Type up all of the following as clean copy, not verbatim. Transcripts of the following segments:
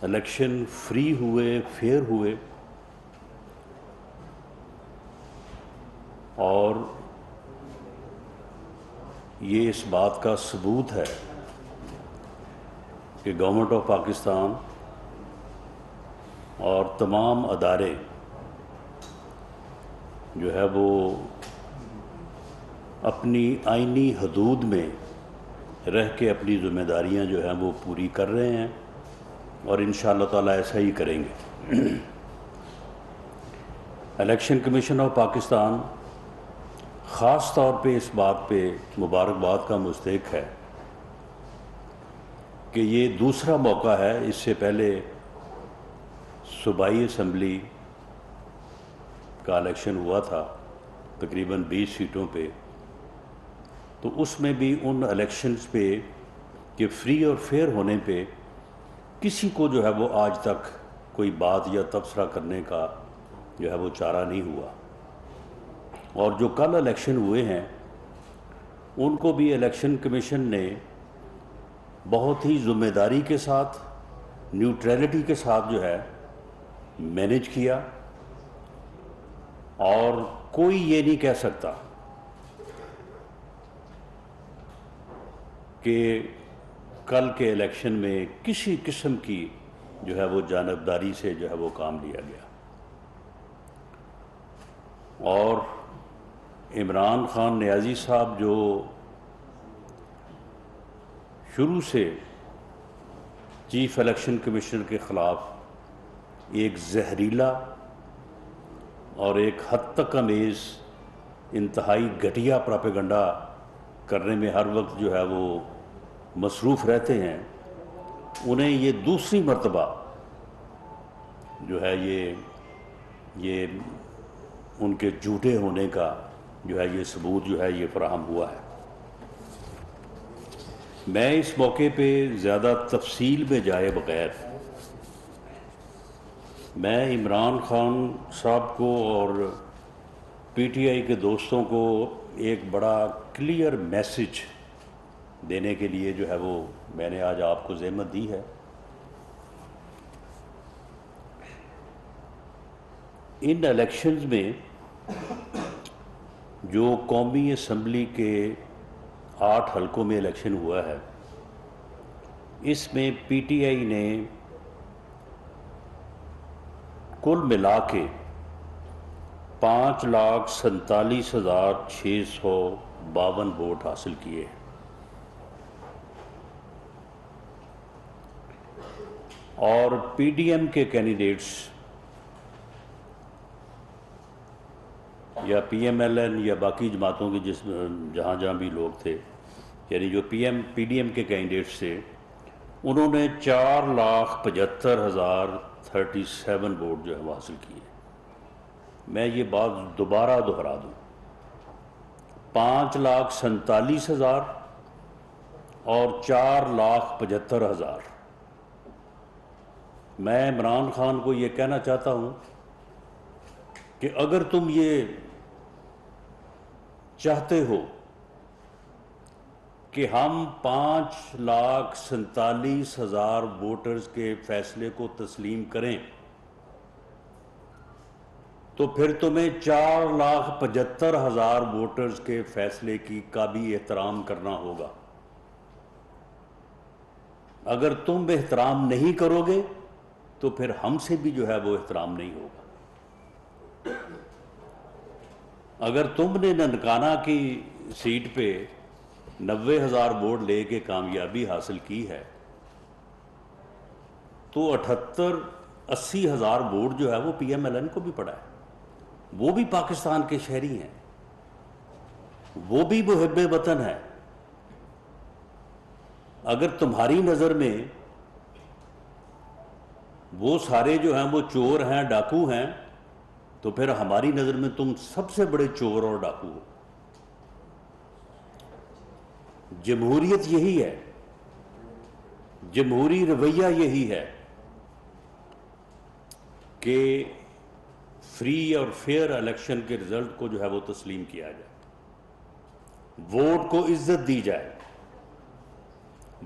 Election free ہوئے، fair ہوئے، اور یہ اس بات کا ثبوت ہے کہ گورنمنٹ آف پاکستان اور تمام ادارے جو ہے وہ اپنی آئینی حدود میں رہ کے اپنی ذمہ داریاں جو ہیں وہ پوری کر رہے ہیں، اور انشاءاللہ تعالیٰ ایسا ہی کریں گے۔ الیکشن کمیشن آف پاکستان خاص طور پہ اس بات پہ مبارکباد کا مستحق ہے کہ یہ دوسرا موقع ہے۔ اس سے پہلے صوبائی اسمبلی کا الیکشن ہوا تھا تقریباً 20 سیٹوں پہ، تو اس میں بھی ان الیکشنز پہ کہ فری اور فیئر ہونے پہ کسی کو جو ہے وہ آج تک کوئی بات یا تبصرہ کرنے کا جو ہے وہ چارہ نہیں ہوا، اور جو کل الیکشن ہوئے ہیں ان کو بھی الیکشن کمیشن نے بہت ہی ذمہ داری کے ساتھ، نیوٹریلٹی کے ساتھ جو ہے مینیج کیا، اور کوئی یہ نہیں کہہ سکتا کہ کل کے الیکشن میں کسی قسم کی جو ہے وہ جانبداری سے جو ہے وہ کام لیا گیا۔ اور عمران خان نیازی صاحب جو شروع سے چیف الیکشن کمیشنر کے خلاف ایک زہریلا اور ایک حد تک امیز انتہائی گھٹیا پراپیگنڈا کرنے میں ہر وقت جو ہے وہ مصروف رہتے ہیں، انہیں یہ دوسری مرتبہ جو ہے یہ ان کے جھوٹے ہونے کا جو ہے یہ ثبوت جو ہے یہ فراہم ہوا ہے۔ میں اس موقع پہ زیادہ تفصیل میں جائے بغیر میں عمران خان صاحب کو اور پی ٹی آئی کے دوستوں کو ایک بڑا کلیئر میسج دینے کے لیے جو ہے وہ میں نے آج آپ کو زحمت دی ہے۔ ان الیکشنز میں جو قومی اسمبلی کے 8 حلقوں میں الیکشن ہوا ہے، اس میں پی ٹی آئی نے کل ملا کے 5,47,652 ووٹ حاصل کیے، اور پی ڈی ایم کے کینڈیڈیٹس یا پی ایم ایل این یا باقی جماعتوں کے جہاں بھی لوگ تھے، یعنی جو پی ڈی ایم کے کینڈیڈیٹس تھے، انہوں نے 4,75,037 ووٹ جو ہے وہ حاصل کیے۔ میں یہ بات دوبارہ دہرا دوں، 5,47,000 اور 4,75,000۔ میں عمران خان کو یہ کہنا چاہتا ہوں کہ اگر تم یہ چاہتے ہو کہ ہم 5,47,000 ووٹرز کے فیصلے کو تسلیم کریں، تو پھر تمہیں 4,75,000 ووٹرز کے فیصلے کا بھی احترام کرنا ہوگا۔ اگر تم احترام نہیں کرو گے تو پھر ہم سے بھی جو ہے وہ احترام نہیں ہوگا۔ اگر تم نے ننکانہ کی سیٹ پہ 90,000 ووٹ لے کے کامیابی حاصل کی ہے، تو 78,000-80,000 ووٹ جو ہے وہ پی ایم ایل این کو بھی پڑا ہے۔ وہ بھی پاکستان کے شہری ہیں، وہ بھی محب وطن ہیں۔ اگر تمہاری نظر میں وہ سارے جو ہیں وہ چور ہیں، ڈاکو ہیں، تو پھر ہماری نظر میں تم سب سے بڑے چور اور ڈاکو ہو۔ جمہوریت یہی ہے، جمہوری رویہ یہی ہے کہ فری اور فیئر الیکشن کے رزلٹ کو جو ہے وہ تسلیم کیا جائے، ووٹ کو عزت دی جائے،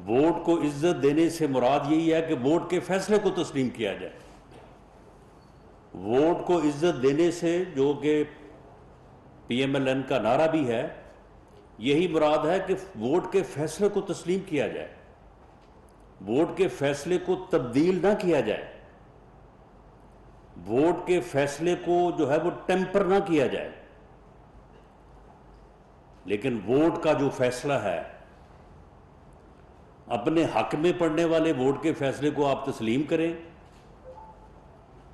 ووٹ کو عزت دینے سے مراد یہی ہے کہ ووٹ کے فیصلے کو تسلیم کیا جائے. ووٹ کو عزت دینے سے، جو کہ پی ایم ایل این کا نعرہ بھی ہے، یہی مراد ہے کہ ووٹ کے فیصلے کو تسلیم کیا جائے، ووٹ کے فیصلے کو تبدیل نہ کیا جائے، ووٹ کے فیصلے کو جو ہے وہ ٹیمپر نہ کیا جائے. لیکن ووٹ کا جو فیصلہ ہے، اپنے حق میں پڑنے والے ووٹ کے فیصلے کو آپ تسلیم کریں،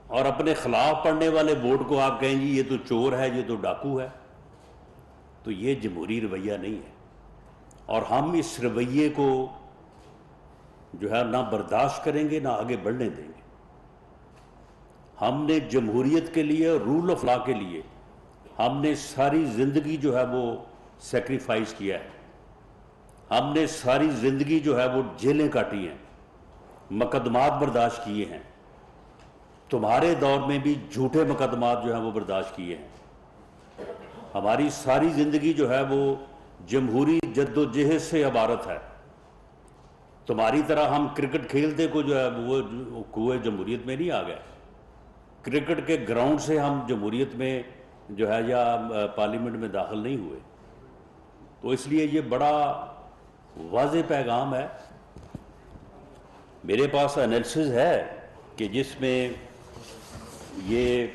اور اپنے خلاف پڑنے والے ووٹ کو آپ کہیں جی یہ تو چور ہے، یہ تو ڈاکو ہے، تو یہ جمہوری رویہ نہیں ہے. اور ہم اس رویے کو جو ہے نہ برداشت کریں گے، نہ آگے بڑھنے دیں گے. ہم نے جمہوریت کے لیے، رول آف لا کے لیے ہم نے ساری زندگی جو ہے وہ سیکریفائز کیا ہے. ہم نے ساری زندگی جو ہے وہ جیلیں کاٹی ہیں، مقدمات برداشت کیے ہیں. تمہارے دور میں بھی جھوٹے مقدمات جو ہیں وہ برداشت کیے ہیں. ہماری ساری زندگی جو ہے وہ جمہوری جد و جہد سے عبارت ہے. تمہاری طرح ہم کرکٹ کھیلتے کو جو ہے وہ کنویں جمہوریت میں نہیں آ گئے. کرکٹ کے گراؤنڈ سے ہم جمہوریت میں جو ہے یا پارلیمنٹ میں داخل نہیں ہوئے. تو اس لیے یہ بڑا واضح پیغام ہے. میرے پاس انالیسز ہے کہ جس میں یہ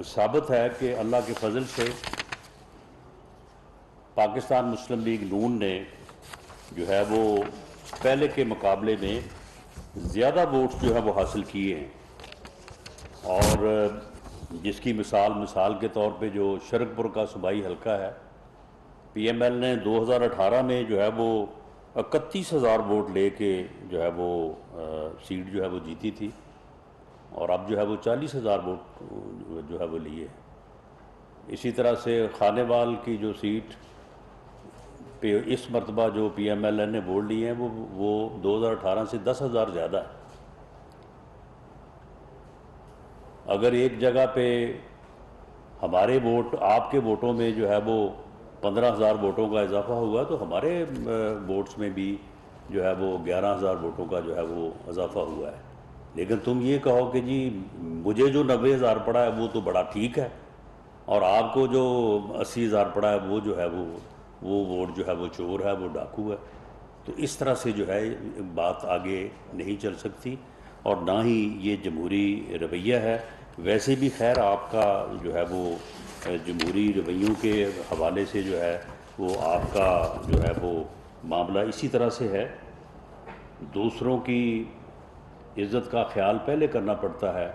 ثابت ہے کہ اللہ کے فضل سے پاکستان مسلم لیگ نون نے جو ہے وہ پہلے کے مقابلے میں زیادہ ووٹس جو ہے وہ حاصل کیے ہیں. اور جس کی مثال کے طور پہ جو شرک پور کا صوبائی حلقہ ہے، پی ایم ایل نے 2018 میں جو ہے وہ 31,000 ووٹ لے کے جو ہے وہ سیٹ جو ہے وہ جیتی تھی، اور اب جو ہے وہ 40,000 ووٹ جو ہے وہ لیے. اسی طرح سے خانیوال کی جو سیٹ پہ اس مرتبہ جو پی ایم ایل این نے ووٹ لیے ہیں وہ 2018 سے 10,000 زیادہ ہے. اگر ایک جگہ پہ ہمارے ووٹ آپ کے ووٹوں میں جو ہے وہ 15,000 ووٹوں کا اضافہ ہوا، تو ہمارے ووٹس میں بھی جو ہے وہ 11,000 ووٹوں کا جو ہے وہ اضافہ ہوا ہے. لیکن تم یہ کہو کہ جی مجھے جو 90,000 پڑا ہے وہ تو بڑا ٹھیک ہے، اور آپ کو جو 80,000 پڑا ہے وہ جو ہے وہ ووٹ جو ہے وہ چور ہے، وہ ڈاکو ہے. تو اس طرح سے جو ہے بات آگے نہیں چل سکتی، اور نہ ہی یہ جمہوری رویہ ہے. ویسے بھی خیر آپ کا جو ہے وہ جمہوری رویوں کے حوالے سے جو ہے وہ آپ کا جو ہے وہ معاملہ اسی طرح سے ہے. دوسروں کی عزت کا خیال پہلے کرنا پڑتا ہے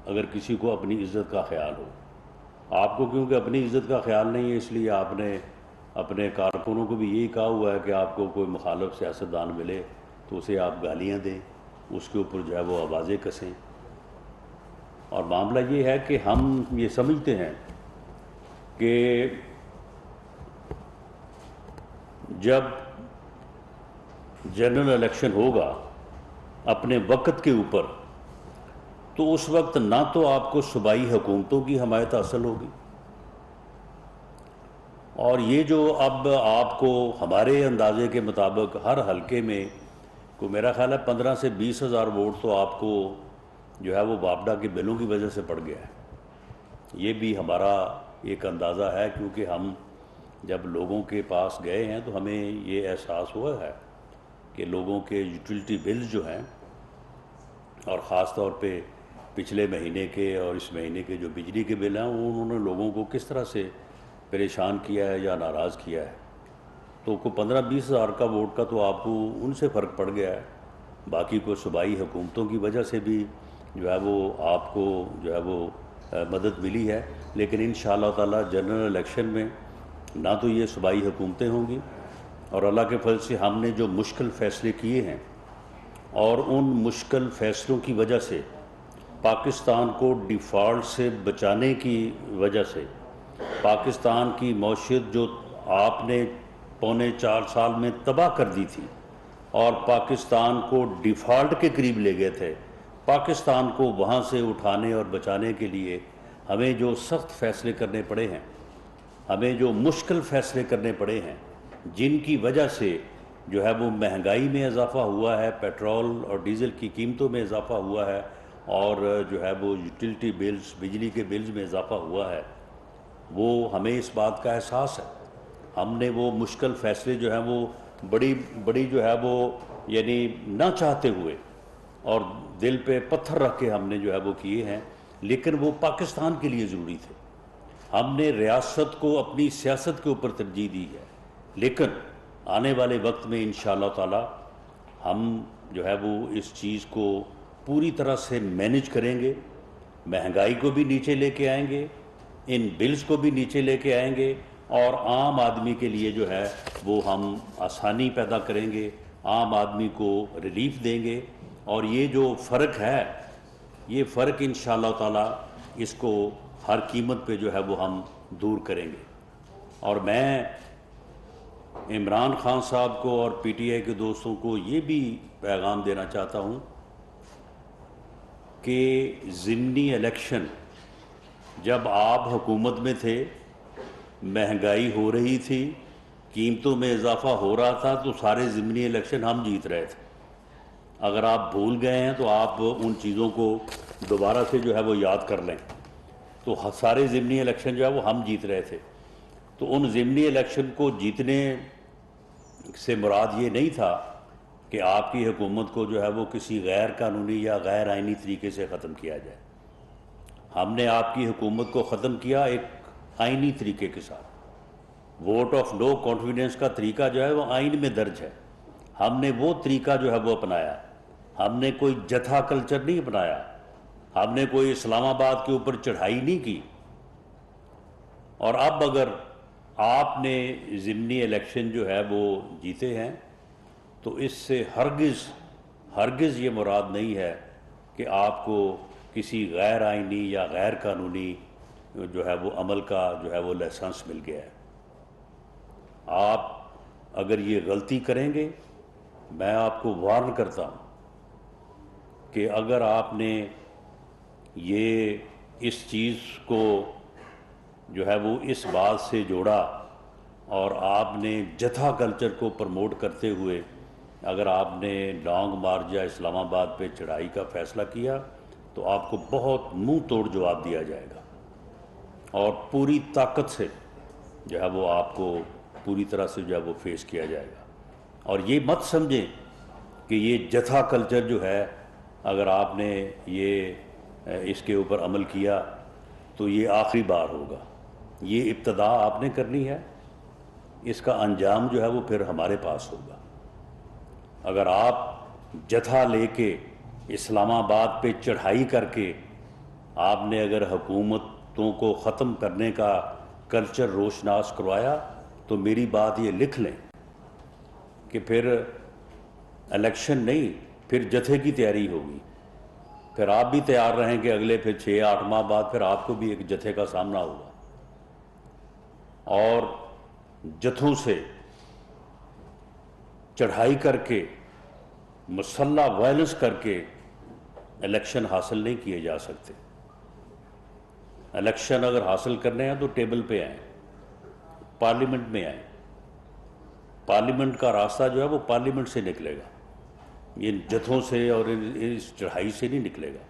اگر کسی کو اپنی عزت کا خیال ہو. آپ کو کیونکہ اپنی عزت کا خیال نہیں ہے، اس لیے آپ نے اپنے کارکنوں کو بھی یہی کہا ہوا ہے کہ آپ کو کوئی مخالف سیاستدان ملے تو اسے آپ گالیاں دیں، اس کے اوپر جو ہے وہ آوازیں کسیں. اور معاملہ یہ ہے کہ ہم یہ سمجھتے ہیں کہ جب جنرل الیکشن ہوگا اپنے وقت کے اوپر، تو اس وقت نہ تو آپ کو صوبائی حکومتوں کی حمایت حاصل ہوگی، اور یہ جو اب آپ کو ہمارے اندازے کے مطابق ہر حلقے میں کو میرا خیال ہے 15 سے 20,000 ووٹ تو آپ کو جو ہے وہ واپڈا کے بلوں کی وجہ سے پڑ گیا ہے. یہ بھی ہمارا ایک اندازہ ہے، کیونکہ ہم جب لوگوں کے پاس گئے ہیں تو ہمیں یہ احساس ہوا ہے کہ لوگوں کے یوٹیلٹی بلز جو ہیں، اور خاص طور پہ پچھلے مہینے کے اور اس مہینے کے جو بجلی کے بل ہیں، انہوں نے لوگوں کو کس طرح سے پریشان کیا ہے یا ناراض کیا ہے. تو کوئی 15-20,000 کا ووٹ کا تو آپ کو ان سے فرق پڑ گیا ہے. باقی کو صوبائی حکومتوں کی وجہ سے بھی جو ہے وہ آپ کو جو ہے وہ مدد ملی ہے. لیکن انشاءاللہ تعالی جنرل الیکشن میں نہ تو یہ صوبائی حکومتیں ہوں گی، اور اللہ کے فضل سے ہم نے جو مشکل فیصلے کیے ہیں، اور ان مشکل فیصلوں کی وجہ سے پاکستان کو ڈیفالٹ سے بچانے کی وجہ سے پاکستان کی معیشت جو آپ نے 3.25 سال میں تباہ کر دی تھی، اور پاکستان کو ڈیفالٹ کے قریب لے گئے تھے، پاکستان کو وہاں سے اٹھانے اور بچانے کے لیے ہمیں جو سخت فیصلے کرنے پڑے ہیں، ہمیں جو مشکل فیصلے کرنے پڑے ہیں، جن کی وجہ سے جو ہے وہ مہنگائی میں اضافہ ہوا ہے، پیٹرول اور ڈیزل کی قیمتوں میں اضافہ ہوا ہے، اور جو ہے وہ یوٹیلٹی بلز، بجلی کے بلز میں اضافہ ہوا ہے، وہ ہمیں اس بات کا احساس ہے۔ ہم نے وہ مشکل فیصلے جو ہیں وہ بڑی جو ہے وہ یعنی نہ چاہتے ہوئے اور دل پہ پتھر رکھ کے ہم نے جو ہے وہ کیے ہیں، لیکن وہ پاکستان کے لیے ضروری تھے۔ ہم نے ریاست کو اپنی سیاست کے اوپر ترجیح دی ہے، لیکن آنے والے وقت میں انشاءاللہ تعالی ہم جو ہے وہ اس چیز کو پوری طرح سے مینج کریں گے، مہنگائی کو بھی نیچے لے کے آئیں گے، ان بلز کو بھی نیچے لے کے آئیں گے، اور عام آدمی کے لیے جو ہے وہ ہم آسانی پیدا کریں گے، عام آدمی کو ریلیف دیں گے، اور یہ جو فرق ہے، یہ فرق انشاءاللہ تعالی اس کو ہر قیمت پہ جو ہے وہ ہم دور کریں گے۔ اور میں عمران خان صاحب کو اور پی ٹی آئی کے دوستوں کو یہ بھی پیغام دینا چاہتا ہوں کہ ضمنی الیکشن جب آپ حکومت میں تھے، مہنگائی ہو رہی تھی، قیمتوں میں اضافہ ہو رہا تھا، تو سارے ضمنی الیکشن ہم جیت رہے تھے۔ اگر آپ بھول گئے ہیں تو آپ ان چیزوں کو دوبارہ سے جو ہے وہ یاد کر لیں۔ تو سارے ضمنی الیکشن جو ہے وہ ہم جیت رہے تھے۔ تو ان ضمنی الیکشن کو جیتنے سے مراد یہ نہیں تھا کہ آپ کی حکومت کو جو ہے وہ کسی غیر قانونی یا غیر آئینی طریقے سے ختم کیا جائے۔ ہم نے آپ کی حکومت کو ختم کیا ایک آئینی طریقے کے ساتھ۔ ووٹ آف نو کانفیڈنس کا طریقہ جو ہے وہ آئین میں درج ہے، ہم نے وہ طریقہ جو ہے وہ اپنایا۔ ہم نے کوئی جتھا کلچر نہیں اپنایا، ہم نے کوئی اسلام آباد کے اوپر چڑھائی نہیں کی۔ اور اب اگر آپ نے ضمنی الیکشن جو ہے وہ جیتے ہیں تو اس سے ہرگز یہ مراد نہیں ہے کہ آپ کو کسی غیر آئینی یا غیر قانونی جو ہے وہ عمل کا جو ہے وہ لائسنس مل گیا ہے۔ آپ اگر یہ غلطی کریں گے، میں آپ کو وارن کرتا ہوں کہ اگر آپ نے یہ اس چیز کو جو ہے وہ اس بات سے جوڑا اور آپ نے جتھا کلچر کو پروموٹ کرتے ہوئے اگر آپ نے لانگ مارچ یا اسلام آباد پہ چڑھائی کا فیصلہ کیا، تو آپ کو بہت منہ توڑ جواب دیا جائے گا، اور پوری طاقت سے جو ہے وہ آپ کو پوری طرح سے جو ہے وہ فیس کیا جائے گا۔ اور یہ مت سمجھیں کہ یہ جتھا کلچر جو ہے، اگر آپ نے یہ اس کے اوپر عمل کیا تو یہ آخری بار ہوگا۔ یہ ابتدا آپ نے کرنی ہے، اس کا انجام جو ہے وہ پھر ہمارے پاس ہوگا۔ اگر آپ جتھا لے کے اسلام آباد پہ چڑھائی کر کے آپ نے اگر حکومتوں کو ختم کرنے کا کلچر روشناس کروایا، تو میری بات یہ لکھ لیں کہ پھر الیکشن نہیں، پھر جتھے کی تیاری ہوگی۔ پھر آپ بھی تیار رہیں کہ اگلے پھر 6-8 ماہ بعد پھر آپ کو بھی ایک جتھے کا سامنا ہوگا، اور جتھوں سے چڑھائی کر کے مسلح وائلنس کر کے الیکشن حاصل نہیں کیے جا سکتے۔ الیکشن اگر حاصل کرنے ہیں تو ٹیبل پہ آئیں، پارلیمنٹ میں آئیں۔ پارلیمنٹ کا راستہ جو ہے وہ پارلیمنٹ سے نکلے گا، یہ جتھوں سے اور اس چڑھائی سے نہیں نکلے گا۔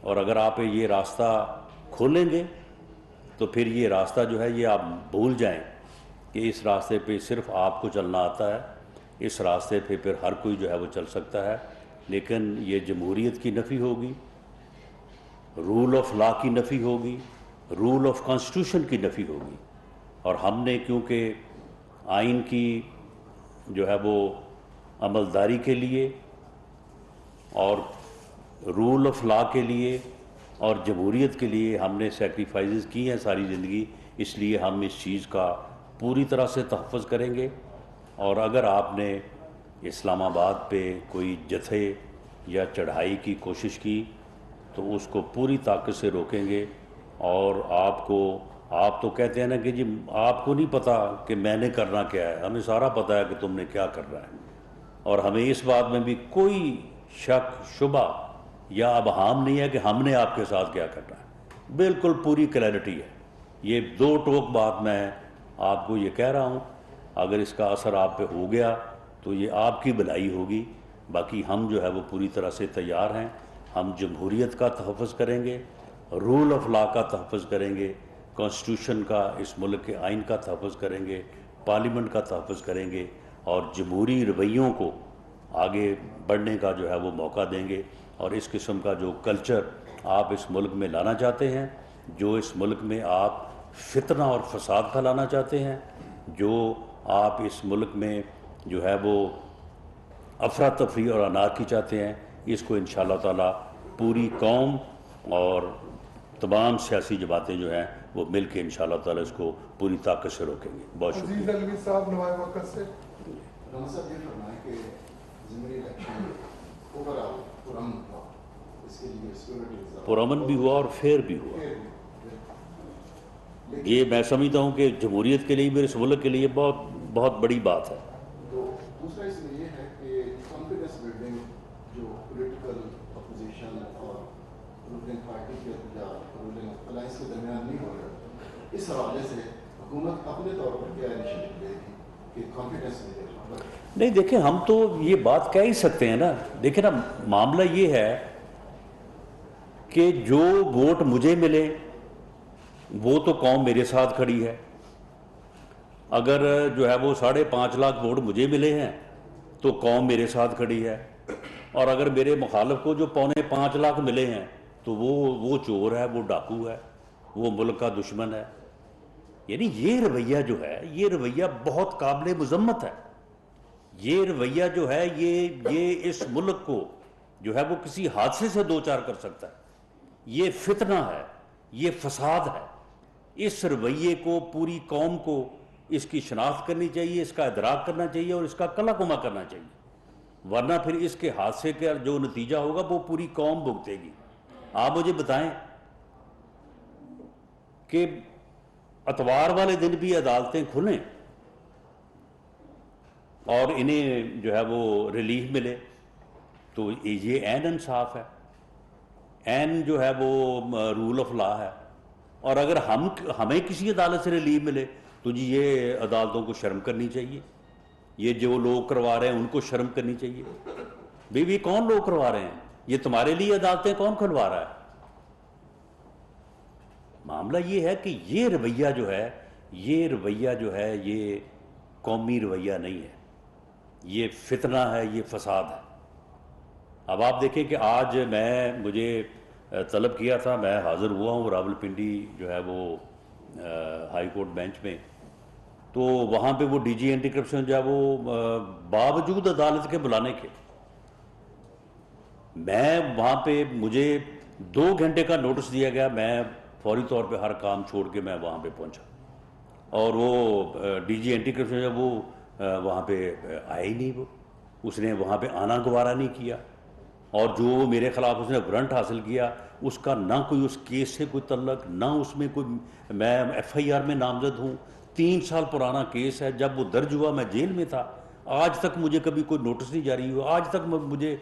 اور اگر آپ یہ راستہ کھولیں گے تو پھر یہ راستہ جو ہے یہ آپ بھول جائیں کہ اس راستے پہ صرف آپ کو چلنا آتا ہے، اس راستے پہ پھر ہر کوئی جو ہے وہ چل سکتا ہے، لیکن یہ جمہوریت کی نفی ہوگی، رول آف لا کی نفی ہوگی، رول آف کانسٹیٹیوشن کی نفی ہوگی۔ اور ہم نے کیونکہ آئین کی جو ہے وہ عملداری کے لیے اور رول آف لا کے لیے اور جمہوریت کے لیے ہم نے سیکریفائزز کی ہیں ساری زندگی، اس لیے ہم اس چیز کا پوری طرح سے تحفظ کریں گے۔ اور اگر آپ نے اسلام آباد پہ کوئی جتھے یا چڑھائی کی کوشش کی تو اس کو پوری طاقت سے روکیں گے۔ اور آپ تو کہتے ہیں نا کہ جی آپ کو نہیں پتہ کہ میں نے کرنا کیا ہے، ہمیں سارا پتہ ہے کہ تم نے کیا کرنا ہے، اور ہمیں اس بات میں بھی کوئی شک شبہ یا ابہام نہیں ہے کہ ہم نے آپ کے ساتھ کیا کرنا ہے، بالکل پوری کلیئرٹی ہے۔ یہ دو ٹوک بات میں آپ کو یہ کہہ رہا ہوں، اگر اس کا اثر آپ پہ ہو گیا تو یہ آپ کی بھلائی ہوگی. باقی ہم جو ہے وہ پوری طرح سے تیار ہیں. ہم جمہوریت کا تحفظ کریں گے, رول آف لا کا تحفظ کریں گے, کانسٹیٹیوشن کا, اس ملک کے آئین کا تحفظ کریں گے, پارلیمنٹ کا تحفظ کریں گے, اور جمہوری رویوں کو آگے بڑھنے کا جو ہے وہ موقع دیں گے. اور اس قسم کا جو کلچر آپ اس ملک میں لانا چاہتے ہیں, جو اس ملک میں آپ فتنہ اور فساد پھیلانا چاہتے ہیں, جو آپ اس ملک میں جو ہے وہ افراتفری اور انارکی چاہتے ہیں, اس کو انشاءاللہ تعالی پوری قوم اور تمام سیاسی جماعتیں جو ہیں وہ مل کے انشاءاللہ تعالی اس کو پوری طاقت سے روکیں گے. بہت شکریہ. عزیز علوی صاحب نوائے وقت سے. رانا صاحب یہ فرمائیں کہ ضمنی الیکشن اوورآل پرامن ہوا, اس کے لیے سیکورٹی پرامن بھی ہوا اور فیئر بھی ہوا. یہ میں سمجھتا ہوں کہ جمہوریت کے لیے بھی, اس ملک کے لیے بہت بہت بڑی بات ہے. تو دوسرا اس میں یہ ہے کہ کانفیڈنس بلڈنگ جو پولیٹیکل اپوزیشن اور رولنگ پارٹی کے یا رولنگ الائنس کے درمیان نہیں ہو رہا, اس حوالے سے حکومت اپنے طور پر کیا انیشیٹو لے گی کہ کانفیڈنس ملے؟ نہیں دیکھیں, ہم تو یہ بات کہہ ہی سکتے ہیں نا. دیکھیں نا, معاملہ یہ ہے کہ جو ووٹ مجھے ملے وہ تو قوم میرے ساتھ کھڑی ہے. اگر جو ہے وہ 5.5 لاکھ ووٹ مجھے ملے ہیں تو قوم میرے ساتھ کھڑی ہے. اور اگر میرے مخالف کو جو 5.25 لاکھ ملے ہیں تو وہ چور ہے, وہ ڈاکو ہے, وہ ملک کا دشمن ہے. یعنی یہ رویہ جو ہے, یہ رویہ بہت قابل مذمت ہے. یہ رویہ جو ہے یہ اس ملک کو جو ہے وہ کسی حادثے سے دوچار کر سکتا ہے. یہ فتنہ ہے, یہ فساد ہے. اس رویے کو پوری قوم کو اس کی شناخت کرنی چاہیے, اس کا ادراک کرنا چاہیے اور اس کا کلا کما کرنا چاہیے. ورنہ پھر اس کے حادثے کا جو نتیجہ ہوگا وہ پوری قوم بھگتے گی. آپ مجھے بتائیں کہ اتوار والے دن بھی عدالتیں کھلیں اور انہیں جو ہے وہ ریلیف ملے تو یہ عین انصاف ہے, عین جو ہے وہ رول آف لا ہے. اور اگر ہمیں کسی عدالت سے ریلیف ملے تو جی یہ عدالتوں کو شرم کرنی چاہیے. یہ جو لوگ کروا رہے ہیں ان کو شرم کرنی چاہیے. یہ کون لوگ کروا رہے ہیں؟ یہ تمہارے لیے عدالتیں کون کھلوا رہا ہے؟ معاملہ یہ ہے کہ یہ رویہ جو ہے یہ قومی رویہ نہیں ہے, یہ فتنہ ہے, یہ فساد ہے. اب آپ دیکھیں کہ آج مجھے طلب کیا تھا, میں حاضر ہوا ہوں راولپنڈی جو ہے وہ ہائی کورٹ بینچ میں, تو وہاں پہ وہ ڈی جی اینٹی کرپشن جو ہے وہ باوجود عدالت کے بلانے کے, میں وہاں پہ مجھے 2 گھنٹے کا نوٹس دیا گیا, میں فوری طور پہ ہر کام چھوڑ کے میں وہاں پہ پہنچا. اور وہ ڈی جی اینٹی کرپشن جو وہ وہاں پہ آیا ہی نہیں, اس نے وہاں پہ آنا گوارا نہیں کیا. اور جو میرے خلاف اس نے وارنٹ حاصل کیا اس کا نہ کوئی اس کیس سے کوئی تعلق, نہ اس میں کوئی, میں ایف آئی آر میں نامزد ہوں, 3 سال پرانا کیس ہے. جب وہ درج ہوا میں جیل میں تھا, آج تک مجھے کبھی کوئی نوٹس نہیں جاری ہوا, آج تک مجھے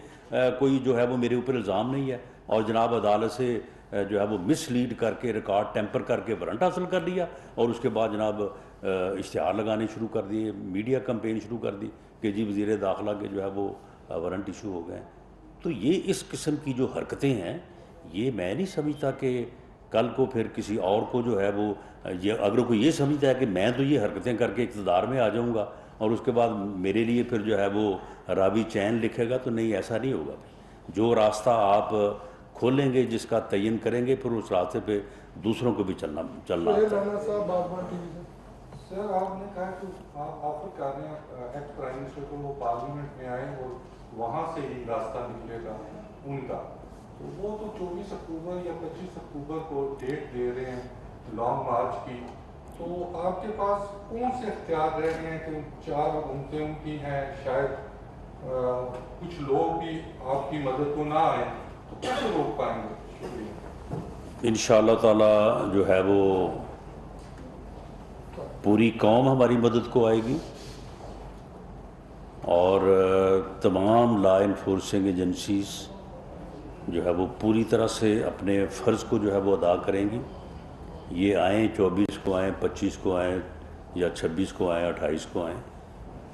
کوئی جو ہے وہ میرے اوپر الزام نہیں ہے. اور جناب عدالت سے جو ہے وہ مس لیڈ کر کے, ریکارڈ ٹیمپر کر کے وارنٹ حاصل کر لیا, اور اس کے بعد جناب اشتہار لگانے شروع کر دیے, میڈیا کمپین شروع کر دی کہ جی وزیر داخلہ کے جو ہے وہ وارنٹ ایشو ہو گئے. تو یہ اس قسم کی جو حرکتیں ہیں, یہ میں نہیں سمجھتا کہ کل کو پھر کسی اور کو جو ہے وہ اگر کوئی یہ سمجھتا ہے کہ میں تو یہ حرکتیں کر کے اقتدار میں آ جاؤں گا اور اس کے بعد میرے لیے پھر جو ہے وہ راوی چین لکھے گا, تو نہیں, ایسا نہیں ہوگا. جو راستہ آپ کھولیں گے, جس کا تعین کریں گے, پھر اس راستے پہ دوسروں کو بھی چلنا سر, آپ نے کہا کہ آپ آفر کر رہے ہیں ایکٹ پرائم منسٹر کو وہ پارلیمنٹ میں آئیں اور وہاں سے ہی راستہ نکلے گا ان کا, تو وہ تو 24 اکتوبر یا 25 اکتوبر کو ڈیٹ دے رہے ہیں لانگ مارچ کی. تو آپ کے پاس کون سے اختیار رہ گئے ہیں کہ 4 حکومتیں ان کی ہیں, شاید کچھ لوگ بھی آپ کی مدد کو نہ آئیں, تو کیسے روک پائیں گے؟ شکریہ. انشاءاللہ تعالی جو ہے وہ پوری قوم ہماری مدد کو آئے گی, اور تمام لا انفورسنگ ایجنسیز جو ہے وہ پوری طرح سے اپنے فرض کو جو ہے وہ ادا کریں گی. یہ آئیں 24 کو آئیں, 25 کو آئیں, یا 26 کو آئیں, 28 کو آئیں,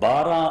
12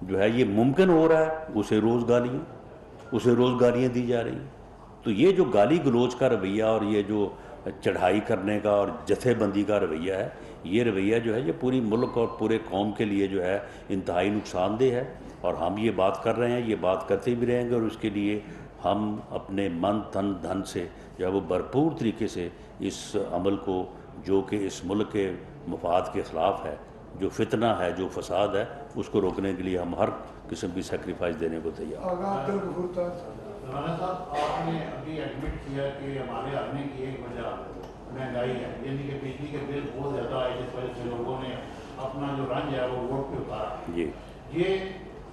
جو ہے یہ ممکن ہو رہا ہے اسے روزگاریاں دی جا رہی ہیں۔ تو یہ جو گالی گلوچ کا رویہ اور یہ جو چڑھائی کرنے کا اور جتھے بندی کا رویہ ہے، یہ رویہ جو ہے یہ پوری ملک اور پورے قوم کے لیے جو ہے انتہائی نقصان دہ ہے، اور ہم یہ بات کر رہے ہیں، یہ بات کرتے بھی رہیں گے، اور اس کے لیے ہم اپنے من تن دھن سے جو ہے وہ بھرپور طریقے سے اس عمل کو، جو کہ اس ملک کے مفاد کے خلاف ہے، جو فتنہ ہے، جو فساد ہے، اس کو روکنے کے لیے ہم ہر قسم کی سیکریفائس دینے کو تیار ہیں۔ مولانا صاحب، آپ نے ابھی ایڈمٹ کیا کہ ہمارے آنے کی ایک وجہ مہنگائی ہے، یعنی کہ بجلی کے بل بہت زیادہ آئے، جس وجہ سے لوگوں نے اپنا جو رنج ہے وہ ووٹ پہ اتارا۔ جی،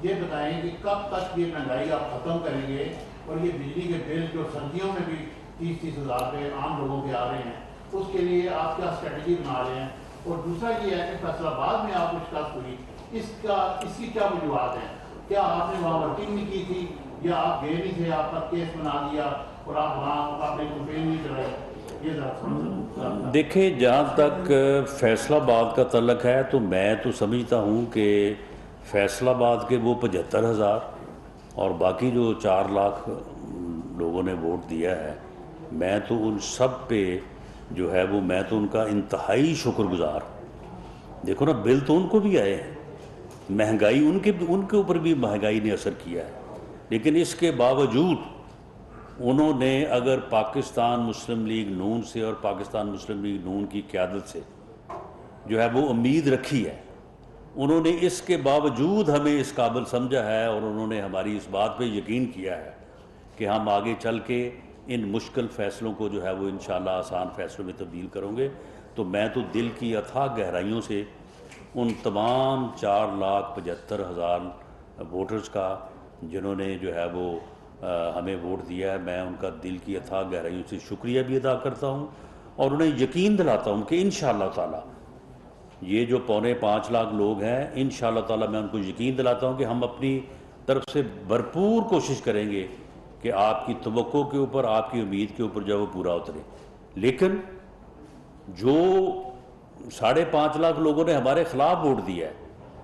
یہ بتائیں کہ کب تک یہ مہنگائی آپ ختم کریں گے، اور یہ بجلی کے بل جو سردیوں میں بھی 30-30 ہزار پہ عام لوگوں کے آ رہے ہیں، اس کے لیے آپ کیا اسٹریٹجی بنا رہے ہیں؟ اور دوسرا یہ ہے کہ فیصل آباد میں آپ کو شکست ہوئی، اس کی کیا وجوہات ہیں؟ کیا آپ نے وہاں ورکنگ نہیں کی تھی، یا آپ گئے نہیں تھے، آپ کا کیس بنا دیا اور آپ وہاں آپ نے کمپین نہیں چلائی؟ یہ ذرا دیکھیں، جہاں تک فیصل آباد کا تعلق ہے تو میں تو سمجھتا ہوں کہ فیصل آباد کے وہ 75,000 اور باقی جو 4 لاکھ لوگوں نے ووٹ دیا ہے، میں تو ان سب پہ جو ہے وہ میں تو ان کا انتہائی شکر گزار۔ دیکھو نا، بل تو ان کو بھی آئے ہیں، مہنگائی ان کے اوپر بھی مہنگائی نے اثر کیا ہے، لیکن اس کے باوجود انہوں نے اگر پاکستان مسلم لیگ نون سے اور پاکستان مسلم لیگ نون کی قیادت سے جو ہے وہ امید رکھی ہے، انہوں نے اس کے باوجود ہمیں اس قابل سمجھا ہے، اور انہوں نے ہماری اس بات پہ یقین کیا ہے کہ ہم آگے چل کے ان مشکل فیصلوں کو جو ہے وہ انشاءاللہ آسان فیصلوں میں تبدیل کروں گے۔ تو میں تو دل کی اتھاہ گہرائیوں سے ان تمام 4,75,000 ووٹرز کا جنہوں نے جو ہے وہ ہمیں ووٹ دیا ہے، میں ان کا دل کی اتھاہ گہرائیوں سے شکریہ بھی ادا کرتا ہوں، اور انہیں یقین دلاتا ہوں کہ انشاءاللہ تعالی یہ جو 4.25 لاکھ لوگ ہیں، انشاءاللہ تعالی میں ان کو یقین دلاتا ہوں کہ ہم اپنی طرف سے بھرپور کوشش کریں گے کہ آپ کی توقع کے اوپر، آپ کی امید کے اوپر جو ہے وہ پورا اترے۔ لیکن جو 5.5 لاکھ لوگوں نے ہمارے خلاف ووٹ دیا ہے،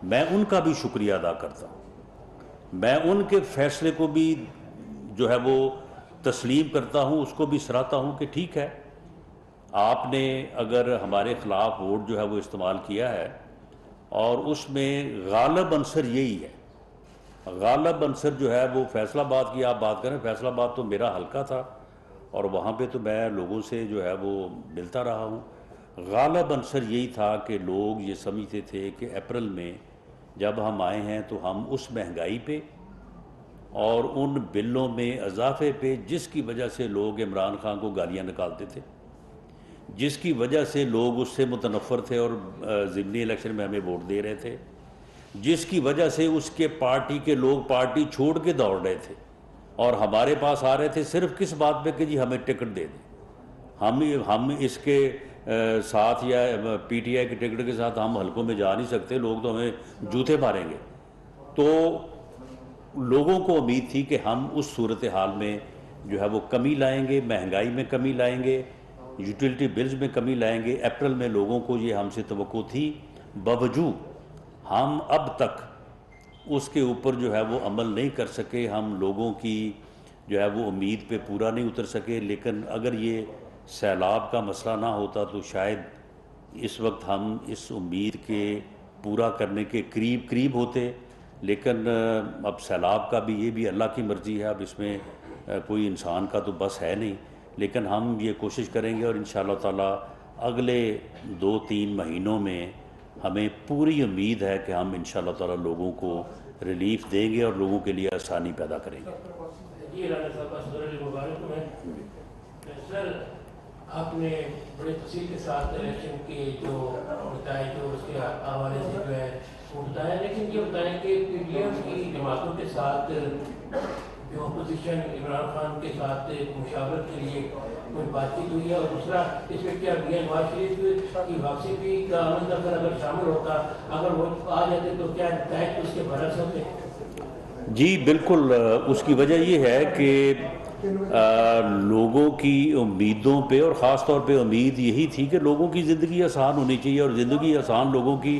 میں ان کا بھی شکریہ ادا کرتا ہوں، میں ان کے فیصلے کو بھی جو ہے وہ تسلیم کرتا ہوں، اس کو بھی سراہتا ہوں کہ ٹھیک ہے، آپ نے اگر ہمارے خلاف ووٹ جو ہے وہ استعمال کیا ہے، اور اس میں غالب عنصر یہی ہے، غالب عنصر جو ہے وہ فیصل آباد کی آپ بات کریں، فیصل آباد تو میرا حلقہ تھا اور وہاں پہ تو میں لوگوں سے جو ہے وہ ملتا رہا ہوں۔ غالب عنصر یہی تھا کہ لوگ یہ سمجھتے تھے کہ اپریل میں جب ہم آئے ہیں تو ہم اس مہنگائی پہ اور ان بلوں میں اضافے پہ، جس کی وجہ سے لوگ عمران خان کو گالیاں نکالتے تھے، جس کی وجہ سے لوگ اس سے متنفر تھے اور ضمنی الیکشن میں ہمیں ووٹ دے رہے تھے، جس کی وجہ سے اس کے پارٹی کے لوگ پارٹی چھوڑ کے دوڑ رہے تھے اور ہمارے پاس آ رہے تھے صرف کس بات پہ کہ جی ہمیں ٹکٹ دے دیں، ہم اس کے ساتھ یا پی ٹی آئی کے ٹکٹ کے ساتھ ہم حلقوں میں جا نہیں سکتے، لوگ تو ہمیں جوتے ماریں گے۔ تو لوگوں کو امید تھی کہ ہم اس صورتحال میں جو ہے وہ کمی لائیں گے، مہنگائی میں کمی لائیں گے، یوٹیلٹی بلز میں کمی لائیں گے۔ اپریل میں لوگوں کو یہ ہم سے توقع تھی، باوجود ہم اب تک اس کے اوپر جو ہے وہ عمل نہیں کر سکے، ہم لوگوں کی جو ہے وہ امید پہ پورا نہیں اتر سکے۔ لیکن اگر یہ سیلاب کا مسئلہ نہ ہوتا تو شاید اس وقت ہم اس امید کے پورا کرنے کے قریب ہوتے، لیکن اب سیلاب کا بھی یہ بھی اللہ کی مرضی ہے، اب اس میں کوئی انسان کا تو بس ہے نہیں، لیکن ہم یہ کوشش کریں گے اور انشاءاللہ تعالی اگلے 2-3 مہینوں میں ہمیں پوری امید ہے کہ ہم انشاءاللہ تعالی لوگوں کو ریلیف دیں گے اور لوگوں کے لیے آسانی پیدا کریں گے۔ جی رانا صاحب، السلام مبارک ہے سر، آپ نے بڑے تفصیل کے ساتھ الیکشن کے جو بتائے، جو اس کے حوالے سے جو ہے وہ بتایا، لیکن یہ بتائیں کہ پی ڈی ایم کی جماعتوں کے ساتھ جو اپوزیشن عمران خان کے ساتھ مشاورت کے لیے کوئی بات چیت ہوئی ہے، اور دوسرا اس میں کیا نواز شریف کی واپسی بھی کا عمل اگر شامل ہوتا، اگر وہ آ جاتے تو کیا نتائج اس کے برعکس ہوتے؟ جی بالکل، اس کی وجہ یہ ہے کہ لوگوں کی امیدوں پہ، اور خاص طور پہ امید یہی تھی کہ لوگوں کی زندگی آسان ہونی چاہیے، اور زندگی آسان لوگوں کی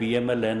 PMLN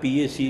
PAC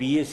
PAC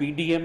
PDM